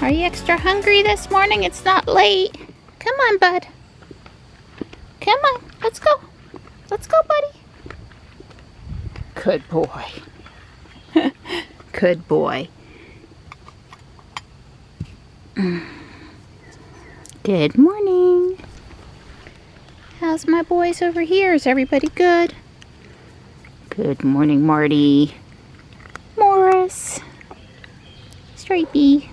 Are you extra hungry this morning? It's not late. Come on, bud. Come on, let's go. Let's go, buddy. Good boy. Good boy. Good morning. How's my boys over here? Is everybody good? Good morning, Marty. Morris. Stripey.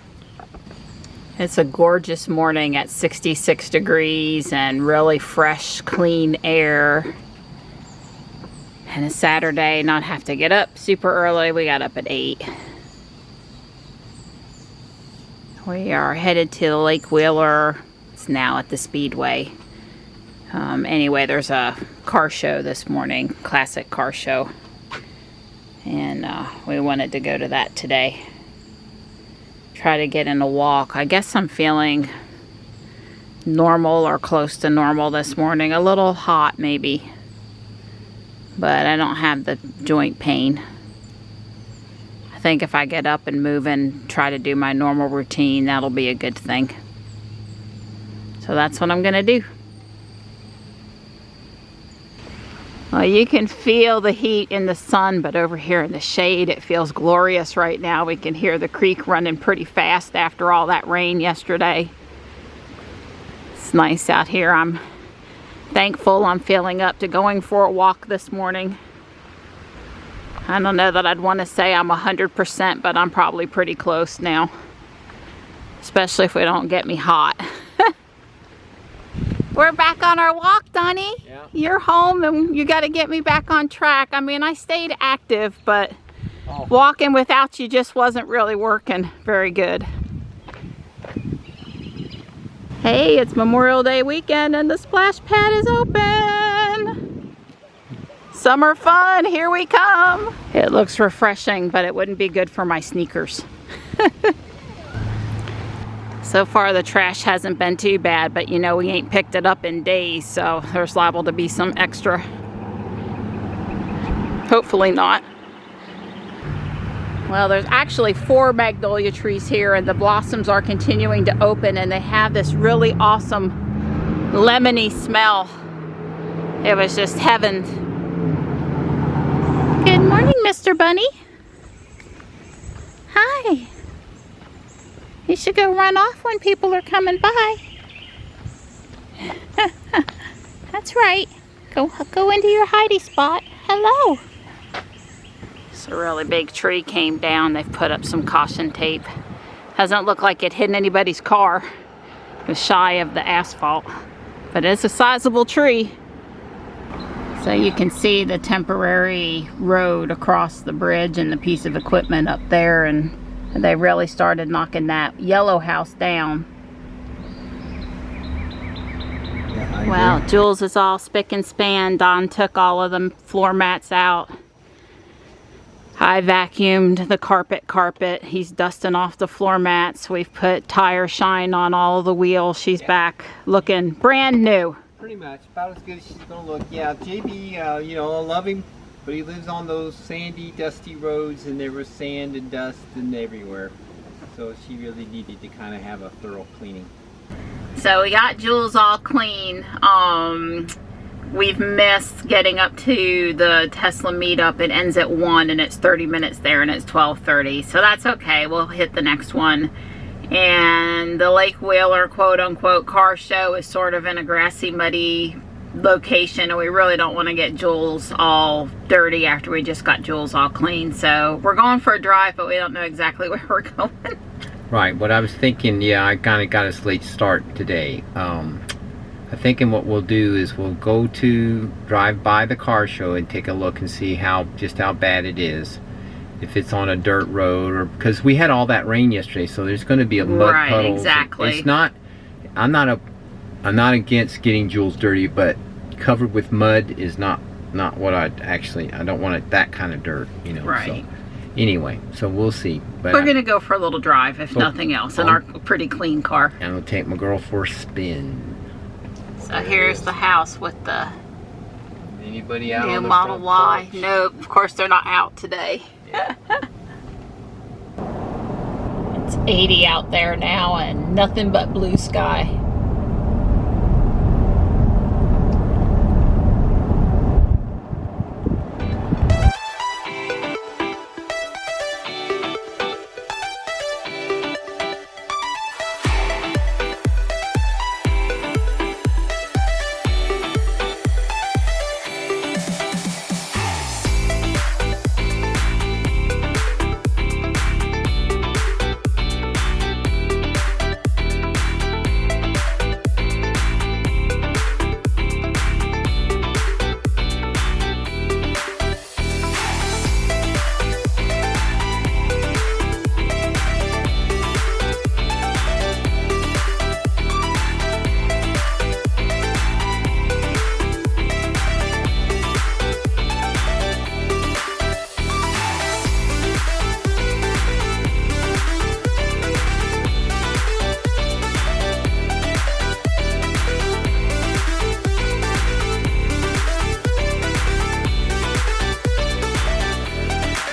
It's a gorgeous morning at 66 degrees and really fresh, clean air. And a Saturday, not have to get up super early. We got up at 8. We are headed to Lake Wheeler. It's now at the Speedway. Anyway, there's a car show this morning, classic car show. And we wanted to go to that today. Try to get in a walk. I guess I'm feeling normal or close to normal this morning. A little hot maybe. But I don't have the joint pain. I think if I get up and move and try to do my normal routine, that'll be a good thing. So that's what I'm gonna do. Well, you can feel the heat in the sun, but over here in the shade, it feels glorious right now. We can hear the creek running pretty fast after all that rain yesterday. It's nice out here. I'm thankful I'm feeling up to going for a walk this morning. I don't know that I'd want to say I'm 100%, but I'm probably pretty close now. Especially if we don't get me hot. We're back on our walk, Donnie. Yeah. You're home and you got to get me back on track. I mean, I stayed active, but walking without you just wasn't really working very good. Hey, it's Memorial Day weekend and the splash pad is open. Summer fun, here we come. It looks refreshing, but it wouldn't be good for my sneakers. So far the trash hasn't been too bad, but you know we ain't picked it up in days, so there's liable to be some extra. Hopefully not. Well, there's actually 4 magnolia trees here and the blossoms are continuing to open and they have this really awesome lemony smell. It was just heaven. Good morning, Mr. Bunny. Hi. You should go run off when people are coming by. That's right. Go into your hidey spot. Hello. It's a really big tree came down. They've put up some caution tape. Doesn't look like it hit anybody's car. It was shy of the asphalt. But it's a sizable tree. So you can see the temporary road across the bridge and the piece of equipment up there, and they really started knocking that yellow house down. Yeah, well, Jules is all spick and span. Don took all of the floor mats out. I vacuumed the carpet. He's dusting off the floor mats. We've put tire shine on all of the wheels. She's back looking brand new. Pretty much, about as good as she's gonna look. Yeah, JB, you know, I love him, but he lives on those sandy, dusty roads, and there was sand and dust and everywhere. So she really needed to kind of have a thorough cleaning. So we got Jules all clean. We've missed getting up to the Tesla meetup. It ends at 1 and it's 30 minutes there and it's 12:30. So that's okay, we'll hit the next one. And the Lake Wheeler quote-unquote car show is sort of in a grassy, muddy location, and we really don't want to get Jules all dirty after we just got Jules all clean. So we're going for a drive, but we don't know exactly where we're going. Right, what I was thinking, yeah, I kind of got us late start today. I'm thinking what we'll do is we'll go to drive by the car show and take a look and see just how bad it is. If it's on a dirt road, or because we had all that rain yesterday, so there's going to be a mud puddles. Right, exactly. It's not. I'm not against getting Jules dirty, but covered with mud is not what I don't want it that kind of dirt, you know. Right. So, anyway, so we'll see. But we're gonna go for a little drive, if nothing else, in our pretty clean car. And I'll take my girl for a spin. So here's the house with the anybody out new on the Model Y. porch? No, of course they're not out today. Yeah. It's 80 out there now and nothing but blue sky.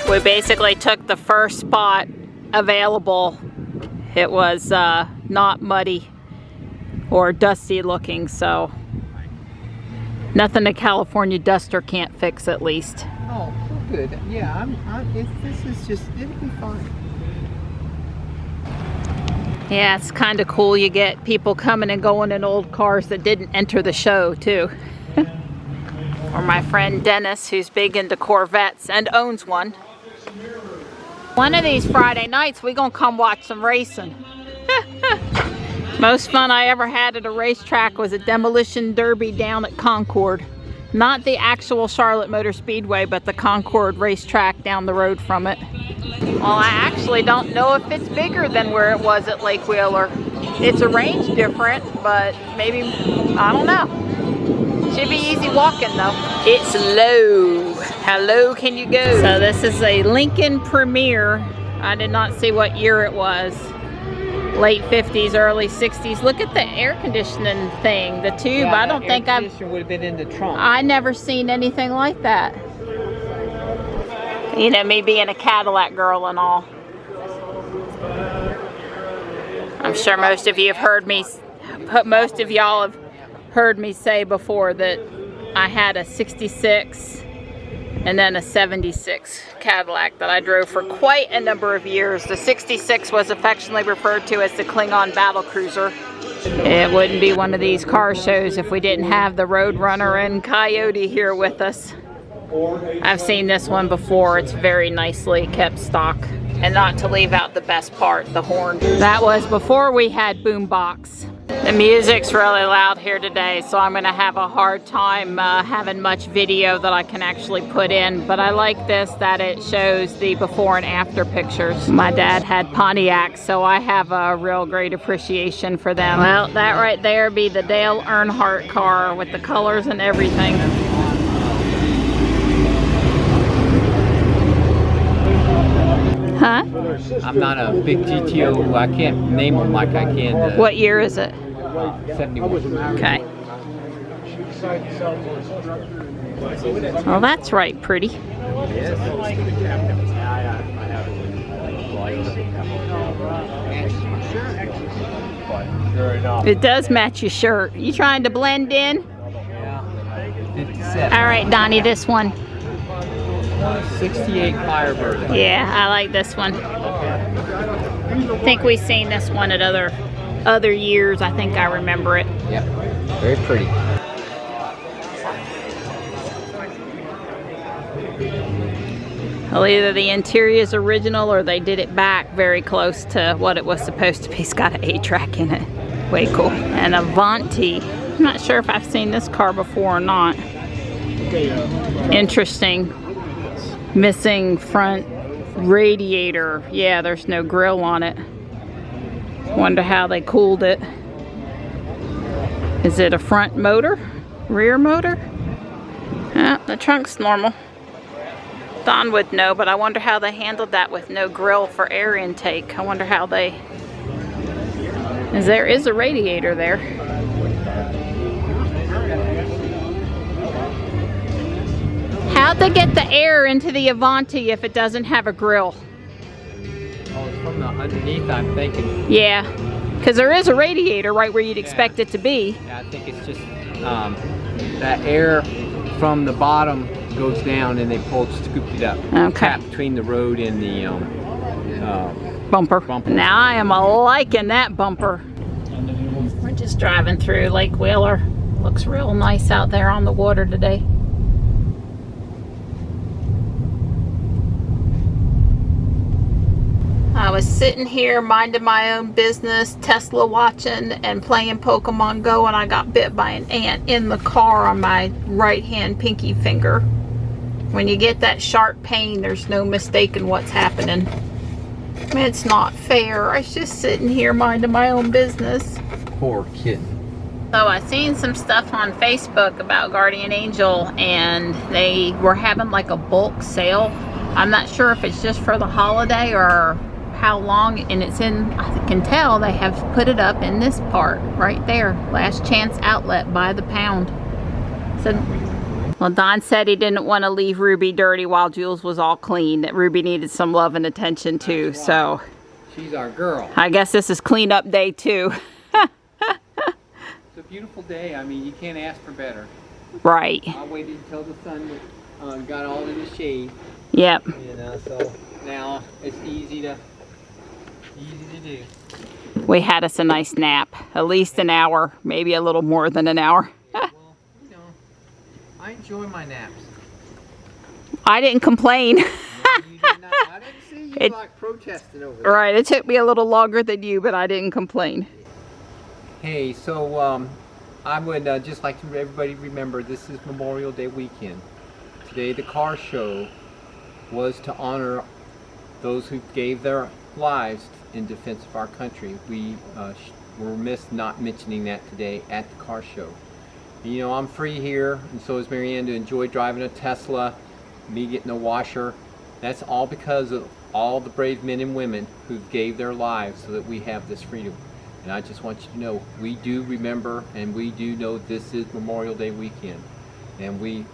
We basically took the first spot available. It was not muddy or dusty looking, so nothing a California duster can't fix, at least. Oh, good. Yeah, this is just, it'll be fine. Yeah, it's kind of cool. You get people coming and going in old cars that didn't enter the show, too. Or my friend Dennis, who's big into Corvettes and owns one. One of these Friday nights, we're gonna come watch some racing. Most fun I ever had at a racetrack was a demolition derby down at Concord. Not the actual Charlotte Motor Speedway, but the Concord racetrack down the road from it. Well, I actually don't know if it's bigger than where it was at Lake Wheeler. It's a range different, but maybe, I don't know. Should be easy walking though. It's low. How low can you go? So this is a Lincoln Premier. I did not see what year it was. Late 50s, early 60s. Look at the air conditioning thing, the tube. Yeah, I don't think I've... would have been in the trunk. I never seen anything like that. You know, me being a Cadillac girl and all. I'm sure most of you have heard me, most of y'all have heard me say before that I had a 66 and then a 76 Cadillac that I drove for quite a number of years. The 66 was affectionately referred to as the Klingon battle cruiser. It wouldn't be one of these car shows if we didn't have the Roadrunner and Coyote here with us. I've seen this one before. It's very nicely kept stock. And not to leave out the best part, the horn. That was before we had boombox. The music's really loud here today, so I'm gonna have a hard time having much video that I can actually put in, but I like this, that it shows the before and after pictures. My dad had Pontiacs, so I have a real great appreciation for them. Well, that right there be the Dale Earnhardt car with the colors and everything. Huh? I'm not a big GTO. I can't name them like I can. What year is it? 71. Okay. Well, that's right, pretty. It does match your shirt. You trying to blend in? Yeah. 57. All right, Donnie, this one. 68 Firebird. Yeah, I like this one. I think we've seen this one at other years. I think I remember it. Yep, very pretty. Well, either the interior is original or they did it back very close to what it was supposed to be. It's got an 8-track in it. Way cool. And Avanti. I'm not sure if I've seen this car before or not. Interesting. Missing front radiator. Yeah, there's no grill on it. Wonder how they cooled it. Is it a front motor? Rear motor? The trunk's normal. Don would know, but I wonder how they handled that with no grill for air intake. I wonder how they... There is a radiator there. How'd they get the air into the Avanti if it doesn't have a grill? Oh, it's from the underneath, I'm thinking. Yeah, because there is a radiator right where you'd expect it to be. Yeah, I think it's just that air from the bottom goes down and they scooped it up. Okay. Tap between the road and the Bumper. bumper. Now I am liking that bumper. We're just driving through Lake Wheeler. Looks real nice out there on the water today. I was sitting here minding my own business, Tesla watching and playing Pokemon Go, and I got bit by an ant in the car on my right hand pinky finger. When you get that sharp pain, there's no mistaking what's happening. It's not fair. I was just sitting here minding my own business. Poor kitten. So I seen some stuff on Facebook about Guardian Angel, and they were having like a bulk sale. I'm not sure if it's just for the holiday or how long, and it's in, I can tell they have put it up in this part right there, Last Chance Outlet by the pound. So, well, Don said he didn't want to leave Ruby dirty while Jules was all clean, that Ruby needed some love and attention too. Right. So She's our girl. I guess this is cleanup day too. It's a beautiful day. I mean, you can't ask for better. Right. I waited until the sun got all in the shade. Yep. You know, so now it's easy to do. We had us a nice nap, at least an hour, maybe a little more than an hour. Yeah, well, you know, I enjoy my naps. I didn't complain. No, you did not. I didn't see you like protesting over there. Right, it took me a little longer than you, but I didn't complain. Hey, so I would just like to everybody remember this is Memorial Day weekend. Today the car show was to honor those who gave their lives in defense of our country. We were remiss not mentioning that today at the car show. You know, I'm free here, and so is Marianne, to enjoy driving a Tesla, me getting a washer. That's all because of all the brave men and women who gave their lives so that we have this freedom. And I just want you to know, we do remember, and we do know this is Memorial Day weekend. And we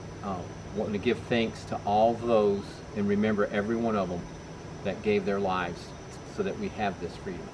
want to give thanks to all those, and remember every one of them that gave their lives so that we have this freedom.